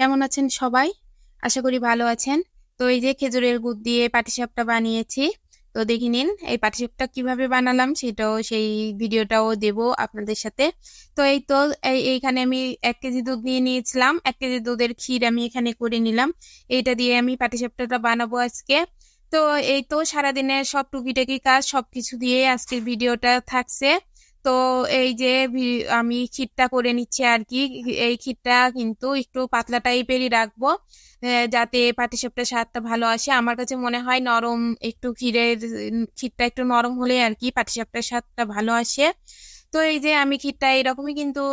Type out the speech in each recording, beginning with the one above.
কেমন আছেন সবাই? আশা করি ভালো আছেন। তো এই যে খেজুরের গুড় দিয়ে পাটিসাপটা বানিয়েছি। তো দেখে নিন এই পাটিসাপটা কিভাবে বানালাম সেটাও সেই ভিডিওটাও দেব আপনাদের সাথে। তো এই তো এইখানে আমি 1 কেজি দুধ নিয়ে নিয়েছিলাম। 1 কেজি দুধের ক্ষীর আমি এখানে করে নিলাম। এইটা দিয়ে আমি পাটিসাপটাটা বানাবো আজকে। তো এই তো সারাদিনের সব টুকিটাকি কাজ সবকিছু দিয়ে আজকের ভিডিওটা থাকছে। তো এই যে আমি ক্ষীরটা করে নিচ্ছি আর কি। এই ক্ষীরটা কিন্তু একটু পাতলা টাইপেরই রাখবো, যাতে পাটিসাপটার স্বাদটা ভালো আসে। আমার কাছে মনে হয় নরম একটু ক্ষীরটা একটু নরম হলে আর কি পাটিসাপটার স্বাদটা ভালো আসে। তো এই যে আমি ক্ষীরটা এরকমই কিন্তু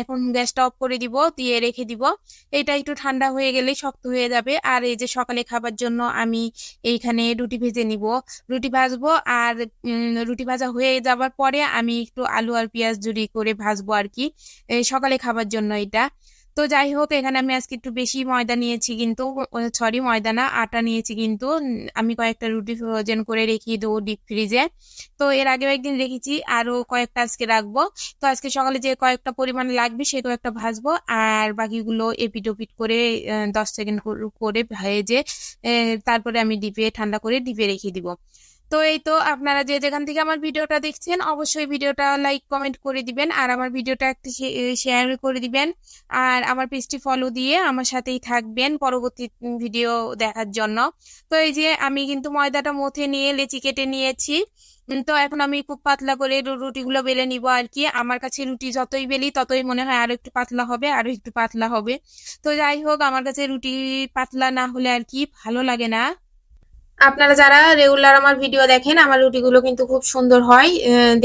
এখন গ্যাসটা অফ করে দিব, দিয়ে রেখে দিব। এটা একটু ঠান্ডা হয়ে গেলেই শক্ত হয়ে যাবে। আর এই যে সকালে খাবার জন্য আমি এইখানে রুটি ভেজে নিব, রুটি ভাজবো। আর রুটি ভাজা হয়ে যাবার পরে আমি একটু আলু আর পেঁয়াজ জুড়ি করে ভাজবো আর কি, এই সকালে খাবার জন্য এটা। তো যাই হোক, এখানে আমি আজকে একটু বেশি ময়দা নিয়েছি কিন্তু, সরি ময়দা না, আটা নিয়েছি কিন্তু। আমি কয়েকটা রুটি ফ্রোজেন করে রেখে দেবো ডিপ ফ্রিজে। তো এর আগেও একদিন রেখেছি, আরো কয়েকটা আজকে রাখবো। তো আজকে সকালে যে কয়েকটা পরিমাণ লাগবে সে কয়েকটা ভাজবো, আর বাকিগুলো এপিট ওপিট করে 10 সেকেন্ড করে ভেজে তারপরে আমি ডিপে ঠান্ডা করে ডিপে রেখে দিব। তো এই তো আপনারা যে যেখান থেকে আমার ভিডিওটা দেখছেন অবশ্যই ভিডিওটা লাইক কমেন্ট করে দিবেন, আর আমার ভিডিওটা একটু শেয়ার করে দিবেন। আর আমার পেজটি ফলো দিয়ে আমার সাথেই থাকবেন পরবর্তী ভিডিও দেখার জন্য। তো এই যে আমি কিন্তু ময়দাটা মথে নিয়ে লেচি কেটে নিয়েছি। তো এখন আমি খুব পাতলা করে রুটিগুলো বেলে নিব আর কি। আমার কাছে রুটি যতই বেলি ততই মনে হয় আরো একটু পাতলা হবে, আরো একটু পাতলা হবে। তো যাই হোক, আমার কাছে রুটি পাতলা না হলে আর কি ভালো লাগে না। আপনারা যারা রেগুলার আমার ভিডিও দেখেন, আমার রুটিগুলো কিন্তু খুব সুন্দর হয়,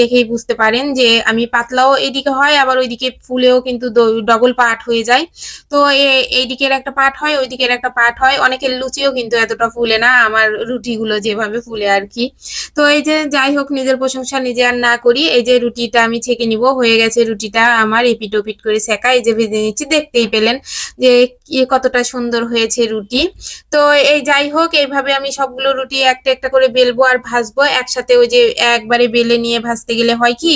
দেখেই বুঝতে পারেন যে আমি পাতলাও এইদিকে হয়, আবার ওইদিকে ফুলেও কিন্তু ডবল পার্ট হয়ে যায়। তো এইদিকের একটা পার্ট হয়, ওই দিকের একটা পার্ট হয়। অনেকের লুচিও কিন্তু এতটা ফুলে না আমার রুটিগুলো যেভাবে ফুলে আর কি। তো এই যে যাই হোক, নিজের প্রশংসা নিজে আর না করি। এই যে রুটিটা আমি ছেঁকে নিব, হয়ে গেছে রুটিটা আমার এপিট ওপিট করে সেকা। এই যে ভেজে নিচ্ছি, দেখতেই পেলেন যে কতটা সুন্দর হয়েছে রুটি। তো এই যাই হোক, এইভাবে আমি সবগুলো রুটি একটা একটা করে বেলবো আর ভাজবো একসাথে। ওই যে একবারে বেলে নিয়ে ভাজতে গেলে হয় কি,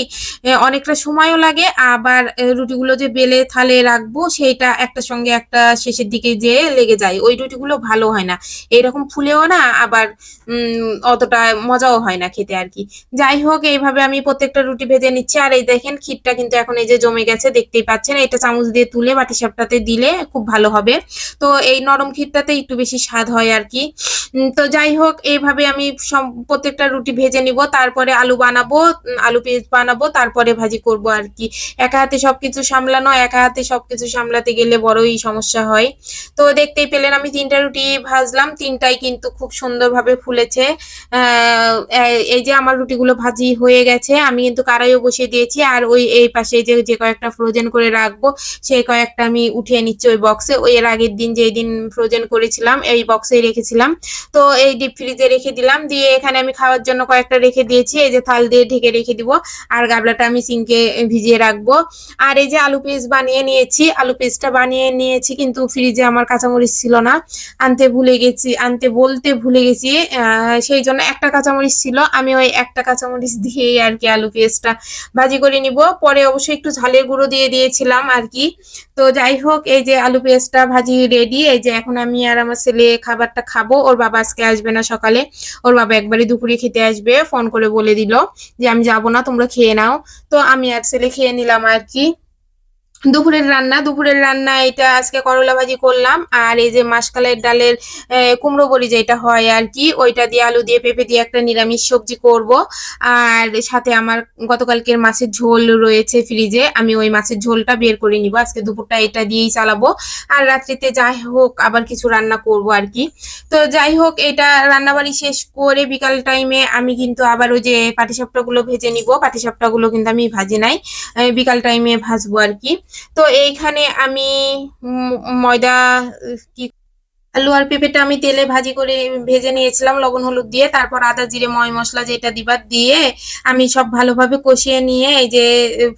অনেকটা সময়ও লাগে। আবার রুটিগুলো যে বেলে থালে রাখবো সেইটা একটা সঙ্গে একটা শেষের দিকে যে লেগে যায়, ওই রুটিগুলো ভালো হয় না। এরকম ফুলেও না, আবার অতটা মজাও হয় না খেতে আর কি। যাই হোক, এইভাবে আমি প্রত্যেকটা রুটি ভেজে নিচ্ছি। আর এই দেখেন ক্ষীরটা কিন্তু এখন এই যে জমে গেছে, দেখতেই পাচ্ছেন। এটা চামচ দিয়ে তুলে বাটিসাপটাতে দিলে খুব ভালো হবে। তো এই নরম ক্ষীরটাতে একটু বেশি স্বাদ হয় আর কি। তো যাই হোক, এইভাবে আমি প্রত্যেকটা রুটি ভেজে নিব, তারপরে আলু বানাবো, আলু পেঁয়াজ বানাবো, তারপরে ভাজি করব আর কি। একা হাতে সবকিছু সামলানো, একা হাতে সবকিছু সামলাতে গেলে বড়ই সমস্যা হয়। তো দেখতেই পেলেন আমি 3টা রুটি ভাজলাম, 3টাই কিন্তু খুব সুন্দরভাবে ফুলেছে। এই যে আমার রুটিগুলো ভাজি হয়ে গেছে, আমি কিন্তু কড়াইও বসিয়ে দিয়েছি। আর ওই এই পাশে যে যে কয়েকটা ফ্রোজেন করে রাখবো সেই কয়েকটা আমি উঠিয়ে নিচ্ছি ওই বক্সে। ওই এর আগের দিন যেই দিন ফ্রোজেন করেছিলাম এই বক্সেই রেখেছিলাম। তো এই ডিপ ফ্রিজে রেখে দিলাম, দিয়ে এখানে আমি খাওয়ার জন্য কয়েকটা রেখে দিয়েছি। এই যে থাল দিয়ে ঢেকে রেখে দিব, আর গাবলাটা আমি সিঙ্কে ভিজিয়ে রাখবো। আর এই যে আলু পেস্ট বানিয়ে নিয়েছি, আলু পেস্টটা বানিয়ে নিয়েছি কিন্তু ফ্রিজে আমার কাঁচামরিচ ছিল না, আনতে ভুলে গেছি, আনতে বলতে ভুলে গেছি। সেই জন্য একটা কাঁচামরিচ ছিল, আমি ওই একটা কাঁচামরিচ দিয়েই আর কি আলু পেস্টটা ভাজি করে নিব। পরে অবশ্যই একটু ঝালের গুঁড়ো দিয়ে দিয়েছিলাম আর কি। তো যাই হোক, এই যে আলু পেঁয়াজটা ভাজি রেডি। এই যে এখন আমি আর আমার ছেলে খাবারটা খাবো। ওর বাবা আজকে আসবে না সকালে, ওর বাবা একবারে দুপুরে খেতে আসবে, ফোন করে বলে দিল যে আমি যাবো না, তোমরা খেয়ে নাও। তো আমি আর ছেলে খেয়ে নিলাম আর কি। দুপুরের রান্না এটা আজকে করলা ভাজি করলাম। আর এই যে মাসকালের ডালের কুমড়ো বড়ি যেটা হয় আর কি, ওইটা দিয়ে আলু দিয়ে পেঁপে দিয়ে একটা নিরামিষ সবজি করব। আর সাথে আমার গতকালকের মাছের ঝোল রয়েছে ফ্রিজে, আমি ওই মাছের ঝোলটা বের করে নিব। আজকে দুপুরটা এটা দিয়েই চালাবো। আর রাত্রিতে যাই হোক আবার কিছু রান্না করব আর কি। তো যাই হোক, এটা রান্নাবাড়ি শেষ করে বিকাল টাইমে আমি কিন্তু আবার ওই যে পাটিসাপটা গুলো ভেজে নিব। পাটিসাপটা গুলো কিন্তু আমি ভাজি নাই, বিকাল টাইমে ভাজবো আর কি। তো এইখানে আমি ময়দা কি আলু আর পেঁপেটা আমি তেলে ভাজি করে ভেজে নিয়েছিলাম লবণ হলুদ দিয়ে, তারপর আদা জিরে ময় মশলা যেটা দিবার দিয়ে আমি সব ভালোভাবে কষিয়ে নিয়ে এই যে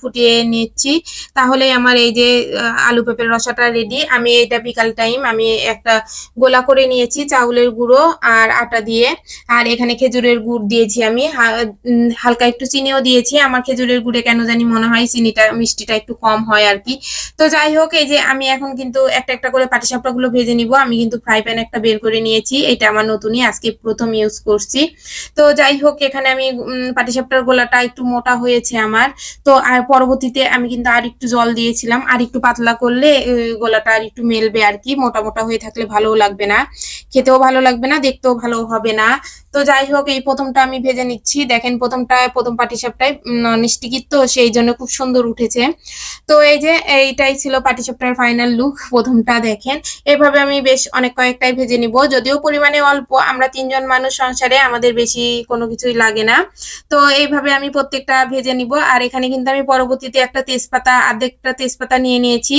ফুটিয়ে নিচ্ছি। তাহলে আমার এই যে আলু পেঁপের রসাটা রেডি। আমি এটা বিকাল টাইম আমি একটা গোলা করে নিয়েছি চাউলের গুঁড়ো আর আটা দিয়ে। আর এখানে খেজুরের গুড় দিয়েছি আমি, হালকা একটু চিনিও দিয়েছি। আমার খেজুরের গুড়ে কেন জানি মনে হয় চিনিটা মিষ্টিটা একটু কম হয় আর কি। তো যাই হোক, এই যে আমি এখন কিন্তু একটা একটা করে পাটিসাপটা গুলো ভেজে নিব। আমি কিন্তু ফ্রাই প্যান একটা বের করে নিয়েছি, এটা আমার নতুনই আজকে প্রথম ইউজ করছি। তো যাই হোক, এখানে আমি পাটিসাপটার গোলাটা একটু মোটা হয়েছে আমার। তো আর পরবর্তীতে আমি কিন্তু আর একটু জল দিয়েছিলাম, আর একটু পাতলা করলে গোলাটা আর একটু মেলবে আর কি। মোটা মোটা হয়ে থাকলে ভালোও লাগবে না, খেতেও ভালো লাগবে না, দেখতেও ভালো হবে না। তো যাই হোক, এই প্রথমটা আমি ভেজে নিচ্ছি। দেখেন প্রথম পাটিসাপটায় ননস্টিকি তো সেই জন্য খুব সুন্দর উঠেছে। তো এই যে এইটাই ছিল পাটিসাপটার ফাইনাল লুক প্রথমটা। দেখেন এভাবে আমি বেশ অনেক কয়েকটাই ভেজে নিব, যদিও পরিমাণে অল্প, আমরা 3 জন মানুষ সংসারে, আমাদের বেশি কোনো কিছুই লাগে না। তো এইভাবে আমি প্রত্যেকটা ভেজে নিব। আর এখানে কিন্তু আমি পরবর্তীতে একটা তেজপাতা, আর্ধেকটা তেজপাতা নিয়ে নিয়েছি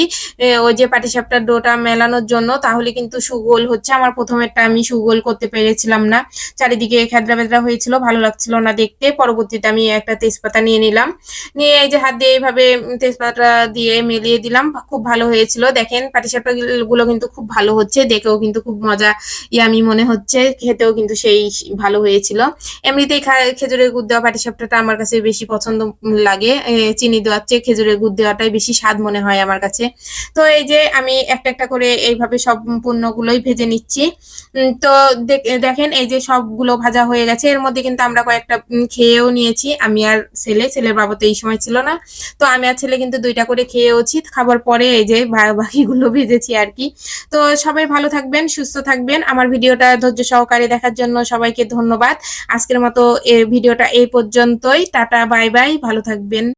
ওই যে পাটিসাপটার ডোটা মেলানোর জন্য, তাহলে কিন্তু সুগোল হচ্ছে। আমার প্রথমেরটা আমি সুগোল করতে পেরেছিলাম না, চারিদিকে খেদরা বেদরা হয়েছিল, ভালো লাগছিল না দেখতে। পরবর্তীতে আমি একটা তেজপাতা নিয়ে নিলাম, নিয়ে এই যে হাত দিয়ে এইভাবে তেজপাতা দিয়ে মিলিয়ে দিলাম, খুব ভালো হয়েছিল। দেখেন পাটিসাপটা গুলো কিন্তু খুব ভালো হচ্ছে, দেখেও কিন্তু খুব মজা ইয়ামি মনে হচ্ছে, খেতেও কিন্তু সেই ভালো হয়েছিল। এমনিতেই খেজুরের গুড় দেওয়া পাটিসাপটাটা আমার কাছে বেশি পছন্দ লাগে, চিনি দেওয়ার চেয়ে খেজুরের গুড় দেওয়াটাই বেশি স্বাদ মনে হয় আমার কাছে। তো এই যে আমি একটা একটা করে এইভাবে সব পণ্যগুলোই ভেজে নিচ্ছি। তো দেখেন এই যে সবগুলো ভাজা হয়ে গেছে। এর মধ্যে কিন্তু আমরা কয়েকটা খেয়েও নিয়েছি, আমি আর ছেলের বাবা তো এই সময় ছিল না। তো আমি আর ছেলে কিন্তু 2টা করে খেয়েওছি। খাবার পরে এই যে বাকিগুলো ভেজেছি আর কি। তো সবাই ভালো থাকবেন, সুস্থ থাকবেন। আমার ভিডিওটা ধৈর্য সহকারে দেখার জন্য সবাইকে ধন্যবাদ। আজকের মতো ভিডিওটা এই পর্যন্তই। টাটা, বাই বাই, ভালো থাকবেন।